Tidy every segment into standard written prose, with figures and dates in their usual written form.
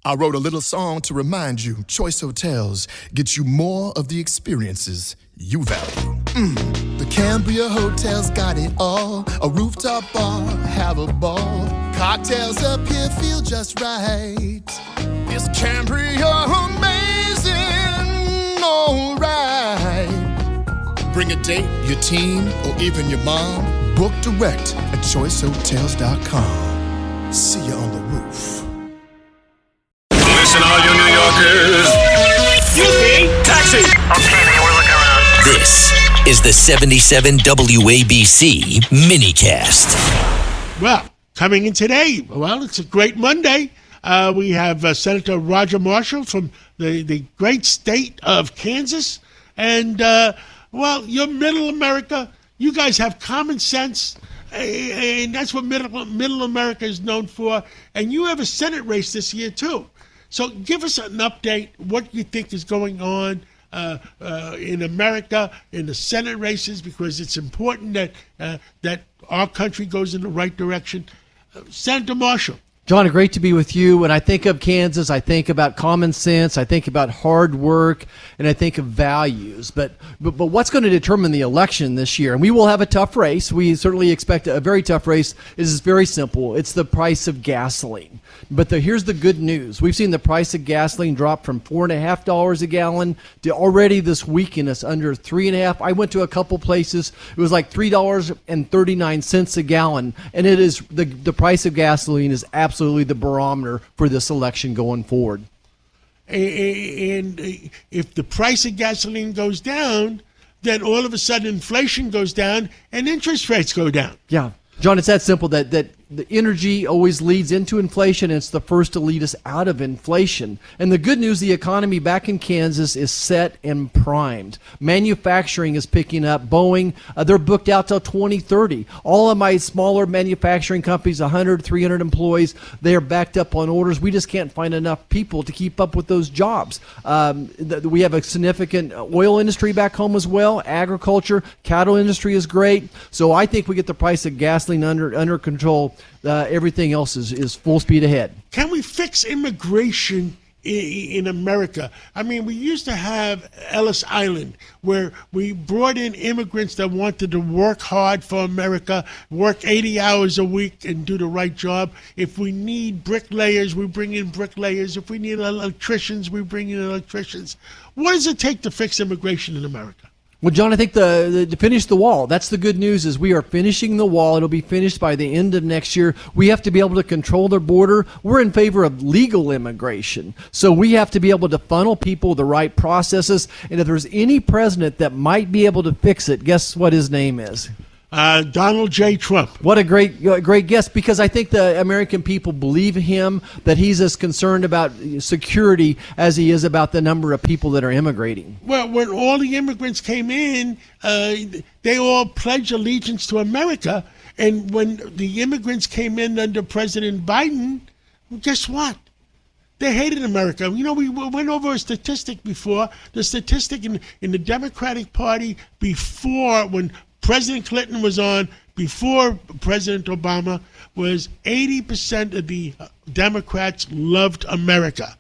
I wrote a little song to remind you Choice Hotels get you more of the experiences you value. The Cambria Hotel's got it all. A rooftop bar, have a ball. Cocktails up here feel just right. Is Cambria amazing? Alright. Bring a date, your team, or even your mom. Book direct at choicehotels.com. See you on the roof. Listen, all you New Yorkers. Taxi! Okay, man, we're looking around. This is the 77 WABC minicast. Well, coming in today, well, it's a great Monday. We have Senator Roger Marshall from the great state of Kansas. And, well, you're middle America. You guys have common sense. And that's what middle America is known for. And you have a Senate race this year, too. So give us an update, what you think is going on in America, in the Senate races, because it's important that our country goes in the right direction. Senator Marshall. John, great to be with you. When I think of Kansas, I think about common sense, I think about hard work, and I think of values. But what's going to determine the election this year? And we will have a tough race. We certainly expect a very tough race. It is very simple. It's the price of gasoline. But here's the good news. We've seen the price of gasoline drop from $4.50 a gallon to already this weekend it's under $3.50. I went to a couple places. It was like $3.39 a gallon. And it is the price of gasoline is absolutely the barometer for this election going forward. And if the price of gasoline goes down, then all of a sudden inflation goes down and interest rates go down. Yeah. John, it's that simple that the energy always leads into inflation, and it's the first to lead us out of inflation. And the good news, the economy back in Kansas is set and primed. Manufacturing is picking up. Boeing, they're booked out till 2030. All of my smaller manufacturing companies, 100, 300 employees, they are backed up on orders. We just can't find enough people to keep up with those jobs. We have a significant oil industry back home as well. Agriculture, cattle industry is great. So I think we get the price of gasoline under control. Everything else is full speed ahead. Can we fix immigration in America? I mean, we used to have Ellis Island, where we brought in immigrants that wanted to work hard for America, work 80 hours a week and do the right job. If we need bricklayers, we bring in bricklayers. If we need electricians, we bring in electricians. What does it take to fix immigration in America? Well, John, I think to finish the wall, that's the good news is we are finishing the wall. It'll be finished by the end of next year. We have to be able to control the border. We're in favor of legal immigration. So we have to be able to funnel people the right processes. And if there's any president that might be able to fix it, guess what his name is? Donald J. Trump. What a great guess, because I think the American people believe him, that he's as concerned about security as he is about the number of people that are immigrating. Well, when all the immigrants came in, they all pledged allegiance to America. And when the immigrants came in under President Biden, guess what? They hated America. You know, we went over a statistic before. The statistic in the Democratic Party before, when President Clinton was on, before President Obama, was 80% of the Democrats loved America.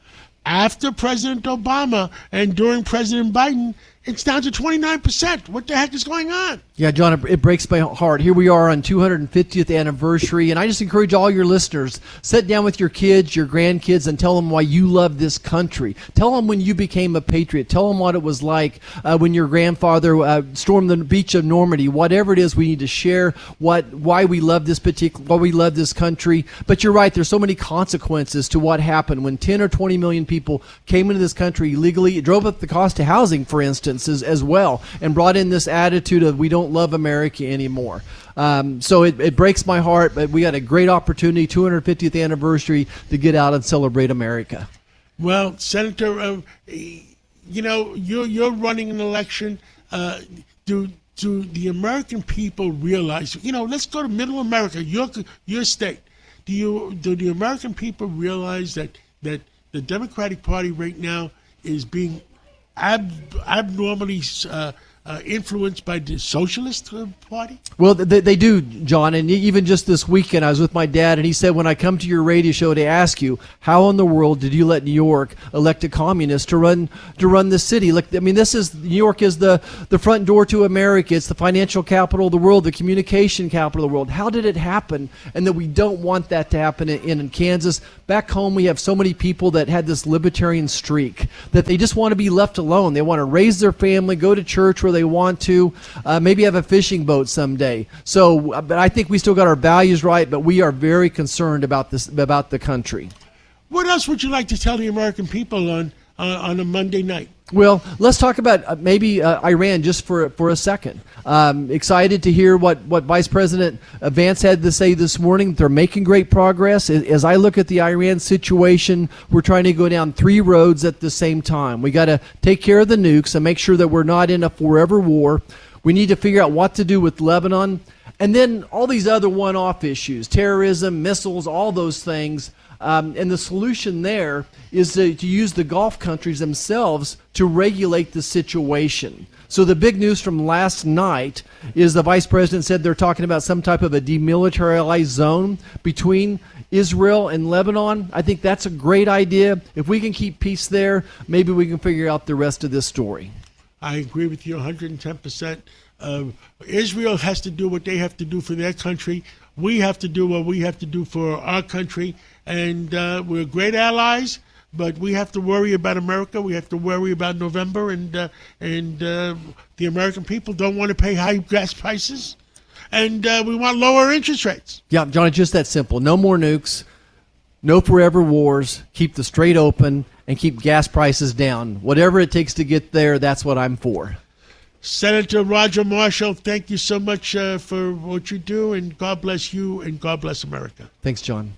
After President Obama and during President Biden, it's down to 29%. What the heck is going on? Yeah, John, it breaks my heart. Here we are on 250th anniversary, and I just encourage all your listeners, sit down with your kids, your grandkids, and tell them why you love this country. Tell them when you became a patriot. Tell them what it was like when your grandfather stormed the beach of Normandy. Whatever it is, we need to share why we love why we love this country. But you're right, there's so many consequences to what happened when 10 or 20 million people came into this country illegally. It drove up the cost of housing, for instance, as well, and brought in this attitude of we don't love America anymore. So it breaks my heart, but we got a great opportunity, 250th anniversary, to get out and celebrate America. Well, Senator, you know, you're running an election. Do the American people realize, you know, let's go to middle America, your state. Do the American people realize that the Democratic Party right now is being abnormally influenced by the Socialist Party? Well, they do, John. And even just this weekend, I was with my dad, and he said, when I come to your radio show to ask you, how in the world did you let New York elect a communist to run the city? Like, I mean, New York is the front door to America. It's the financial capital of the world, the communication capital of the world. How did it happen? And that we don't want that to happen in Kansas. Back home, we have so many people that had this libertarian streak that they just want to be left alone. They want to raise their family, go to church where they want to, maybe have a fishing boat someday. So, but I think we still got our values right, but we are very concerned about the country. What else would you like to tell the American people on a Monday night? Well, let's talk about maybe Iran just for a second. Excited to hear what Vice President Vance had to say this morning. They're making great progress. As I look at the Iran situation, we're trying to go down 3 roads at the same time. We got to take care of the nukes and make sure that we're not in a forever war. We need to figure out what to do with Lebanon. And then all these other one-off issues, terrorism, missiles, all those things. And the solution there is to use the Gulf countries themselves to regulate the situation. So the big news from last night is the vice president said they're talking about some type of a demilitarized zone between Israel and Lebanon. I think that's a great idea. If we can keep peace there, maybe we can figure out the rest of this story. I agree with you 110%. Israel has to do what they have to do for their country. We have to do what we have to do for our country. And we're great allies, but we have to worry about America. We have to worry about November. And the American people don't want to pay high gas prices. And we want lower interest rates. Yeah, John, it's just that simple. No more nukes, no forever wars, keep the strait open, and keep gas prices down. Whatever it takes to get there, that's what I'm for. Senator Roger Marshall, thank you so much for what you do, and God bless you, and God bless America. Thanks, John.